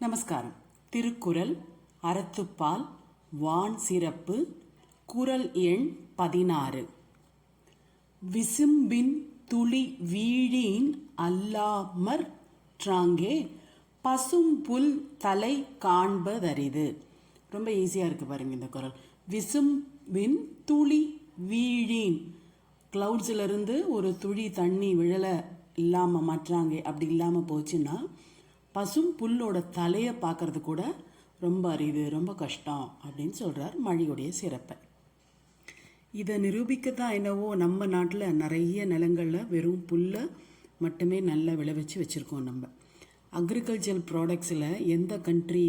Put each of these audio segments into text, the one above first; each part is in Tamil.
நமஸ்காரம். திருக்குறள் அறத்துப்பால் வான் சிறப்பு குறள் எண் 16. விசும்பின் துளி வீழின் அல்லாமற் றாங்கே பசும்புல் தலை காண்பதரிது. ரொம்ப ஈஸியாக இருக்குது பாருங்க இந்த குறள். விசும்பின் துளி வீழின், கிளவுட்ஸிலிருந்து ஒரு துளி தண்ணி விழலை இல்லாமல் மாற்றாங்க, அப்படி இல்லாமல் போச்சுன்னா பசும் புல்லோட தலையை பார்க்கறது கூட ரொம்ப அரிது, ரொம்ப கஷ்டம் அப்படின்னு சொல்கிறார் மழையுடைய சிறப்பை. இதை நிரூபிக்க தான் என்னவோ நம்ம நாட்டில் நிறைய நிலங்களில் வெறும் புல்லை மட்டுமே நல்லா விளைவிச்சு வச்சுருக்கோம். நம்ம அக்ரிகல்ச்சர் ப்ராடக்ட்ஸில் எந்த கண்ட்ரி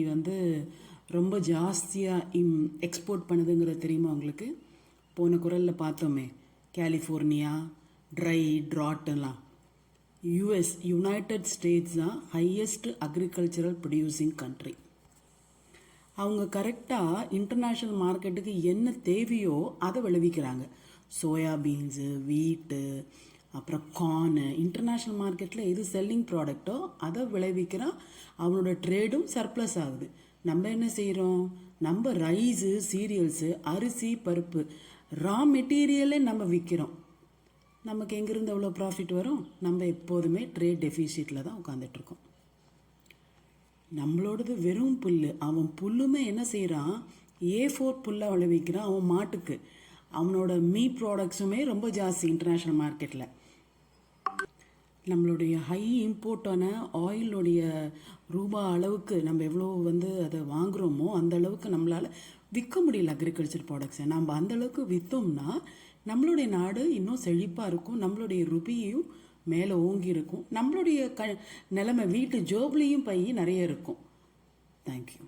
ரொம்ப ஜாஸ்தியாக எக்ஸ்போர்ட் பண்ணுதுங்கிறது தெரியுமா உங்களுக்கு? போன குறளில் பார்த்தோமே, கலிஃபோர்னியா, ட்ராட்டெல்லாம். யூஎஸ், யுனைடெட் ஸ்டேட்ஸ் தான் ஹையஸ்ட் அக்ரிகல்ச்சரல் ப்ரொடியூசிங் கண்ட்ரி. அவங்க கரெக்டாக இன்டர்நேஷ்னல் மார்க்கெட்டுக்கு என்ன தேவையோ அதை விளைவிக்கிறாங்க. சோயாபீன்ஸு, வீட்டு, அப்புறம் கார்னு. இன்டர்நேஷ்னல் மார்க்கெட்டில் எது செல்லிங் ப்ராடக்டோ அதை விளைவிக்கிறான். அவனோட ட்ரேடும் சர்ப்ளஸ் ஆகுது. நம்ம என்ன செய்கிறோம்? நம்ம ரைஸு, சீரியல்ஸு, அரிசி, பருப்பு, ரா மெட்டீரியலே நம்ம விற்கிறோம். நமக்கு எங்கேருந்து எவ்வளோ ப்ராஃபிட் வரும்? நம்ம எப்போதுமே ட்ரேட் டெஃபிசிட்டில் தான் உட்காந்துட்ருக்கோம். நம்மளோடது வெறும் புல். அவன் புல்லுமே என்ன செய்கிறான்? A4 புல்லை விளைவிக்கிறான் அவன் மாட்டுக்கு. அவனோட மீட் ப்ராடக்ட்ஸுமே ரொம்ப ஜாஸ்தி இன்டர்நேஷ்னல் மார்க்கெட்டில். நம்மளுடைய ஹை இம்போர்ட்டான ஆயிலுடைய ரூபா அளவுக்கு நம்ம எவ்வளோ அதை வாங்குகிறோமோ அந்த அளவுக்கு நம்மளால் விற்க முடியல அக்ரிகல்ச்சர் ப்ராடக்ட்ஸை. நம்ம அந்தளவுக்கு விற்றோம்னா நம்மளுடைய நாடு இன்னும் செழிப்பாக இருக்கும், நம்மளுடைய ருபியும் மேலே ஓங்கி இருக்கும், நம்மளுடைய நிலைமை வீட்டு ஜோப்லேயும் பை நிறைய இருக்கும். தேங்க்யூ.